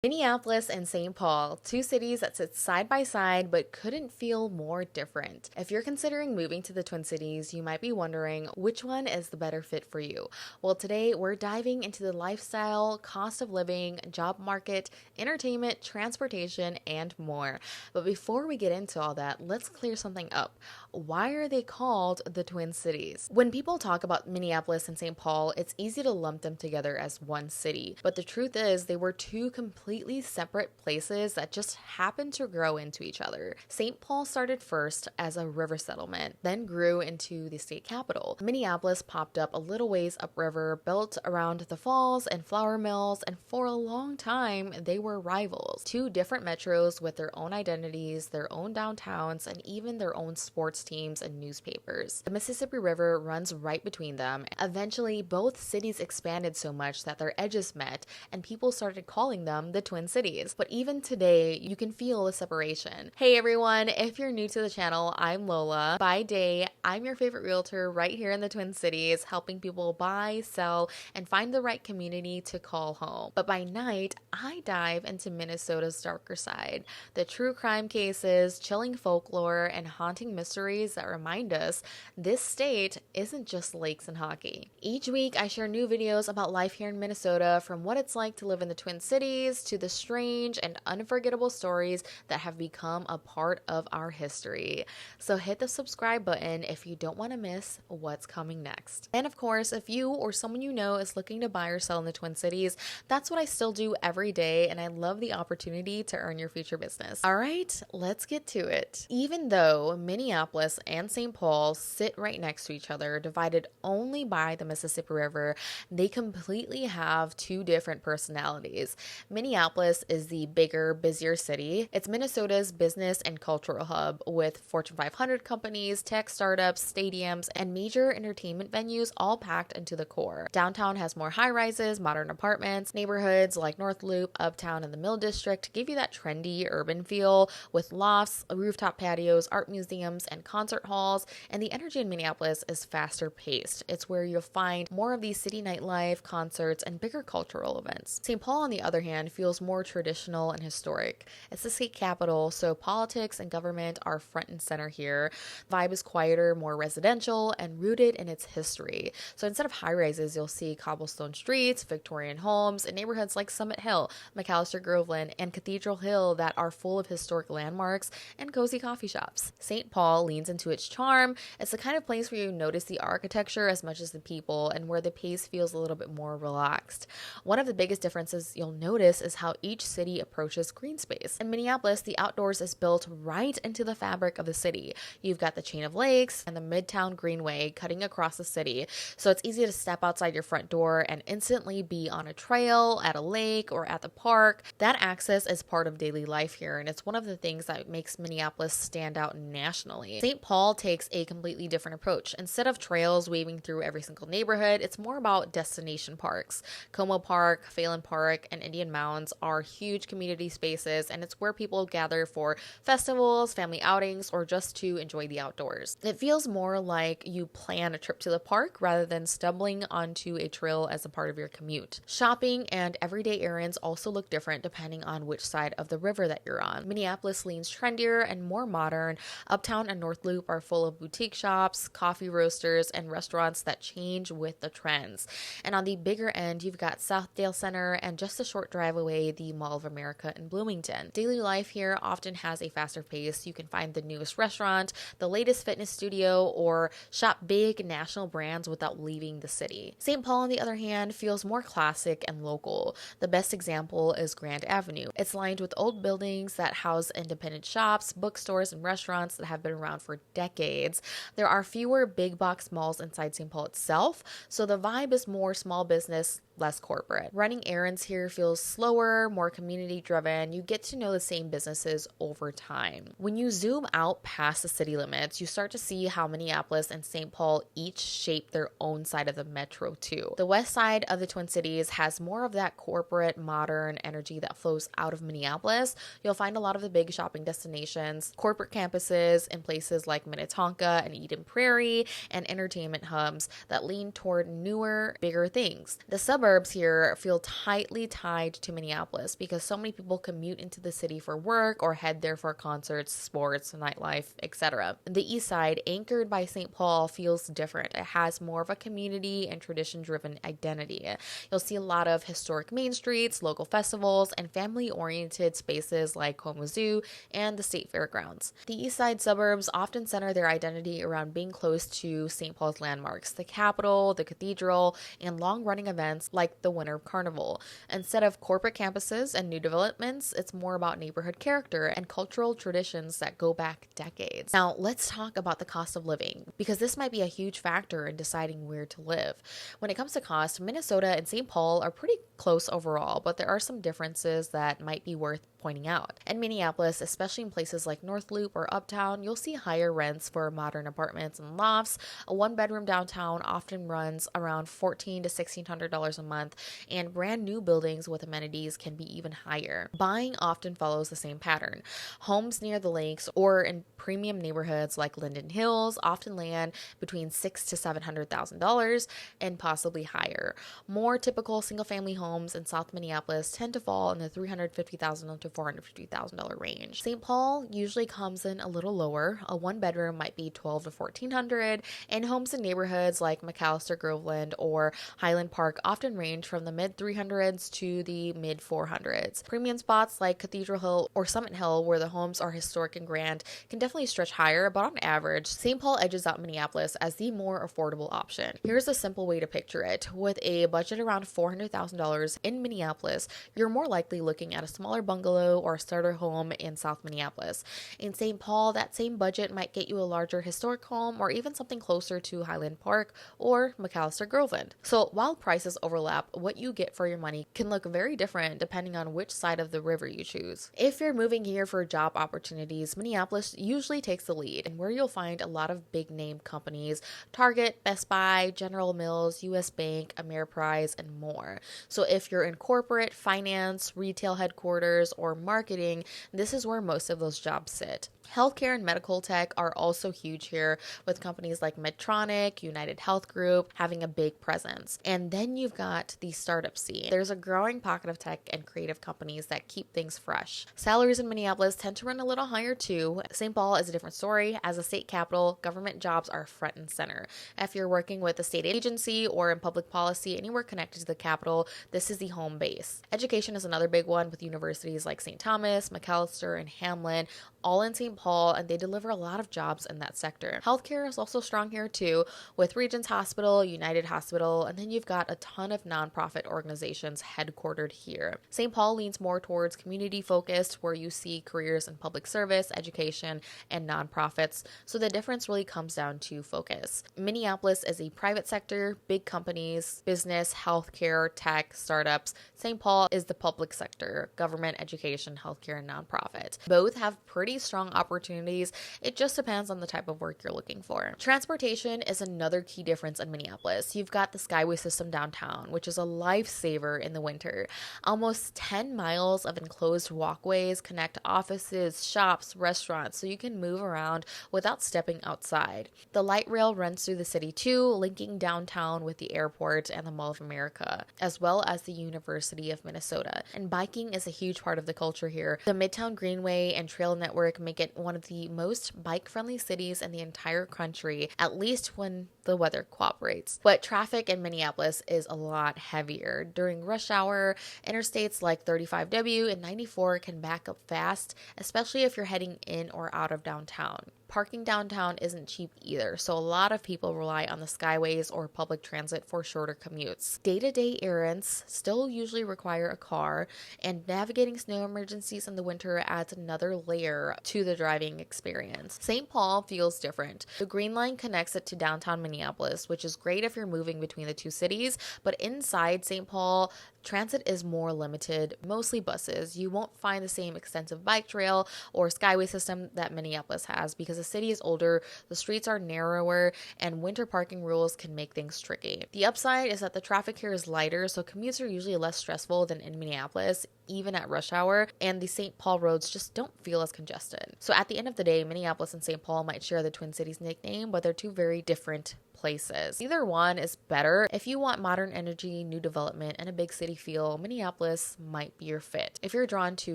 Minneapolis and Saint Paul, two cities that sit side by side but couldn't feel more different. If you're considering moving to the Twin Cities, you might be wondering which one is the better fit for you. Well, today we're diving into the lifestyle, cost of living, job market, entertainment, transportation, and more. But before we get into all that, let's clear something up. Why are they called the Twin Cities? When people talk about Minneapolis and Saint Paul, it's easy to lump them together as one city. But the truth is, they were two completely separate places that just happened to grow into each other. St. Paul started first as a river settlement, then grew into the state capital. Minneapolis popped up a little ways upriver, built around the falls and flour mills, and for a long time, they were rivals. Two different metros with their own identities, their own downtowns, and even their own sports teams and newspapers. The Mississippi River runs right between them. Eventually, both cities expanded so much that their edges met, and people started calling them the Twin Cities. But even today, you can feel the separation. Hey everyone, if you're new to the channel, I'm Lola. By day, I'm your favorite realtor right here in the Twin Cities, helping people buy, sell, and find the right community to call home. But by night, I dive into Minnesota's darker side. The true crime cases, chilling folklore, and haunting mysteries that remind us this state isn't just lakes and hockey. Each week, I share new videos about life here in Minnesota, from what it's like to live in the Twin Cities to the strange and unforgettable stories that have become a part of our history. So hit the subscribe button if you don't want to miss what's coming next. And of course, if you or someone you know is looking to buy or sell in the Twin Cities, that's what I still do every day, and I love the opportunity to earn your future business. All right, let's get to it. Even though Minneapolis and St. Paul sit right next to each other, divided only by the Mississippi River, they completely have two different personalities. Minneapolis is the bigger, busier city. It's Minnesota's business and cultural hub, with Fortune 500 companies, tech startups, stadiums, and major entertainment venues all packed into the core. Downtown has more high-rises, modern apartments, neighborhoods like North Loop, Uptown, and the Mill District give you that trendy urban feel, with lofts, rooftop patios, art museums, and concert halls. And the energy in Minneapolis is faster paced. It's where you'll find more of these city nightlife, concerts, and bigger cultural events. St. Paul, on the other hand, feels more traditional and historic. It's the state capital, so politics and government are front and center here. The vibe is quieter, more residential, and rooted in its history. So instead of high-rises, you'll see cobblestone streets, Victorian homes, and neighborhoods like Summit Hill, McAllister Groveland, and Cathedral Hill that are full of historic landmarks and cozy coffee shops. St. Paul leans into its charm. It's the kind of place where you notice the architecture as much as the people, and where the pace feels a little bit more relaxed. One of the biggest differences you'll notice is how each city approaches green space. In Minneapolis, the outdoors is built right into the fabric of the city. You've got the chain of lakes and the Midtown Greenway cutting across the city, so it's easy to step outside your front door and instantly be on a trail, at a lake, or at the park. That access is part of daily life here, and it's one of the things that makes Minneapolis stand out nationally. St. Paul takes a completely different approach. Instead of trails waving through every single neighborhood, it's more about destination parks. Como Park, Phelan Park, and Indian Mounds are huge community spaces, and it's where people gather for festivals, family outings, or just to enjoy the outdoors. It feels more like you plan a trip to the park rather than stumbling onto a trail as a part of your commute. Shopping and everyday errands also look different depending on which side of the river that you're on. Minneapolis leans trendier and more modern. Uptown and North Loop are full of boutique shops, coffee roasters, and restaurants that change with the trends. And on the bigger end, you've got Southdale Center, and just a short drive away, the Mall of America in Bloomington. Daily life here often has a faster pace. You can find the newest restaurant, the latest fitness studio, or shop big national brands without leaving the city. St. Paul, on the other hand, feels more classic and local. The best example is Grand Avenue. It's lined with old buildings that house independent shops, bookstores, and restaurants that have been around for decades. There are fewer big box malls inside St. Paul itself, so the vibe is more small business, less corporate. Running errands here feels slower, more community driven. You get to know the same businesses over time. When you zoom out past the city limits, you start to see how Minneapolis and St. Paul each shape their own side of the metro too. The west side of the Twin Cities has more of that corporate, modern energy that flows out of Minneapolis. You'll find a lot of the big shopping destinations, corporate campuses in places like Minnetonka and Eden Prairie, and entertainment hubs that lean toward newer, bigger things. The suburbs suburbs here feel tightly tied to Minneapolis because so many people commute into the city for work or head there for concerts, sports, nightlife, etc. The east side, anchored by Saint Paul, feels different. It has more of a community and tradition-driven identity. You'll see a lot of historic main streets, local festivals, and family-oriented spaces like Como Zoo and the State Fairgrounds. The east side suburbs often center their identity around being close to St. Paul's landmarks, the Capitol, the Cathedral, and long-running events like the Winter Carnival. Instead of corporate campuses and new developments, it's more about neighborhood character and cultural traditions that go back decades. Now, let's talk about the cost of living, because this might be a huge factor in deciding where to live. When it comes to cost, Minnesota and St. Paul are pretty close overall, but there are some differences that might be worth pointing out. In Minneapolis, especially in places like North Loop or Uptown, you'll see higher rents for modern apartments and lofts. A one-bedroom downtown often runs around $1,400 to $1,600 a month, and brand new buildings with amenities can be even higher. Buying often follows the same pattern. Homes near the lakes or in premium neighborhoods like Linden Hills often land between $600,000 to $700,000 and possibly higher. More typical single-family homes in South Minneapolis tend to fall in the $350,000 to $450,000 range. St. Paul usually comes in a little lower. A one-bedroom might be $1,200 to $1,400, and homes in neighborhoods like McAllister Groveland or Highland Park often range from the mid-300s to the mid-400s. Premium spots like Cathedral Hill or Summit Hill, where the homes are historic and grand, can definitely stretch higher, but on average, St. Paul edges out Minneapolis as the more affordable option. Here's a simple way to picture it. With a budget around $400,000 in Minneapolis, you're more likely looking at a smaller bungalow or a starter home in South Minneapolis. In St. Paul, that same budget might get you a larger historic home or even something closer to Highland Park or McAllister Groveland. So while prices overlap, what you get for your money can look very different depending on which side of the river you choose. If you're moving here for job opportunities, Minneapolis usually takes the lead, and where you'll find a lot of big name companies: Target, Best Buy, General Mills, US Bank, Ameriprise, and more. So if you're in corporate, finance, retail headquarters, or marketing, this is where most of those jobs sit. Healthcare and medical tech are also huge here, with companies like Medtronic, United Health Group having a big presence. And then you've got the startup scene. There's a growing pocket of tech and creative companies that keep things fresh. Salaries in Minneapolis tend to run a little higher too. St. Paul is a different story. As a state capital, government jobs are front and center. If you're working with a state agency or in public policy anywhere connected to the capital, this is the home base. Education is another big one, with universities like St. Thomas, McAllister, and Hamlin all in St. Paul, and they deliver a lot of jobs in that sector. Healthcare is also strong here too, with Regents Hospital, United Hospital, and then you've got a ton of nonprofit organizations headquartered here. St. Paul leans more towards community focused, where you see careers in public service, education, and nonprofits, so the difference really comes down to focus. Minneapolis is a private sector, big companies, business, healthcare, tech, startups. St. Paul is the public sector, government, education, healthcare, and nonprofit. Both have pretty strong opportunities. It just depends on the type of work you're looking for. Transportation is another key difference in Minneapolis. You've got the Skyway system downtown, which is a lifesaver in the winter. Almost 10 miles of enclosed walkways connect offices, shops, restaurants, so you can move around without stepping outside. The light rail runs through the city too, linking downtown with the airport and the Mall of America, as well as the University of Minnesota. And biking is a huge part of the culture here. The Midtown Greenway and Trail Network make it one of the most bike-friendly cities in the entire country, at least when the weather cooperates. But traffic in Minneapolis is a lot heavier. During rush hour, interstates like 35W and 94 can back up fast, especially if you're heading in or out of downtown. Parking downtown isn't cheap either, so a lot of people rely on the Skyways or public transit for shorter commutes. Day-to-day errands still usually require a car, and navigating snow emergencies in the winter adds another layer to the driving experience. St. Paul feels different. The Green Line connects it to downtown Minneapolis, which is great if you're moving between the two cities, but inside St. Paul, transit is more limited, mostly buses. You won't find the same extensive bike trail or Skyway system that Minneapolis has because the city is older, the streets are narrower, and winter parking rules can make things tricky. The upside is that the traffic here is lighter, so commutes are usually less stressful than in Minneapolis, even at rush hour, and the St. Paul roads just don't feel as congested. So at the end of the day, Minneapolis and St. Paul might share the Twin Cities nickname, but they're two very different places. Either one is better. If you want modern energy, new development, and a big city feel, Minneapolis might be your fit. If you're drawn to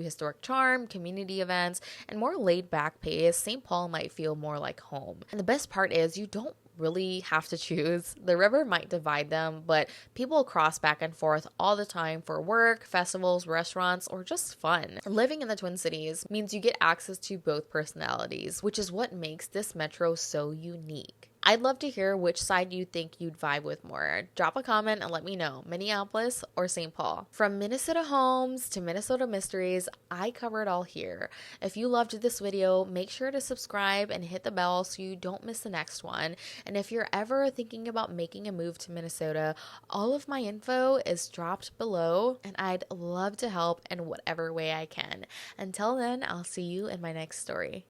historic charm, community events, and more laid-back pace, St. Paul might feel more like home. And the best part is you don't really have to choose. The river might divide them, but people cross back and forth all the time for work, festivals, restaurants, or just fun. Living in the Twin Cities means you get access to both personalities, which is what makes this metro so unique. I'd love to hear which side you think you'd vibe with more. Drop a comment and let me know, Minneapolis or St. Paul. From Minnesota homes to Minnesota mysteries, I cover it all here. If you loved this video, make sure to subscribe and hit the bell so you don't miss the next one. And if you're ever thinking about making a move to Minnesota, all of my info is dropped below, and I'd love to help in whatever way I can. Until then, I'll see you in my next story.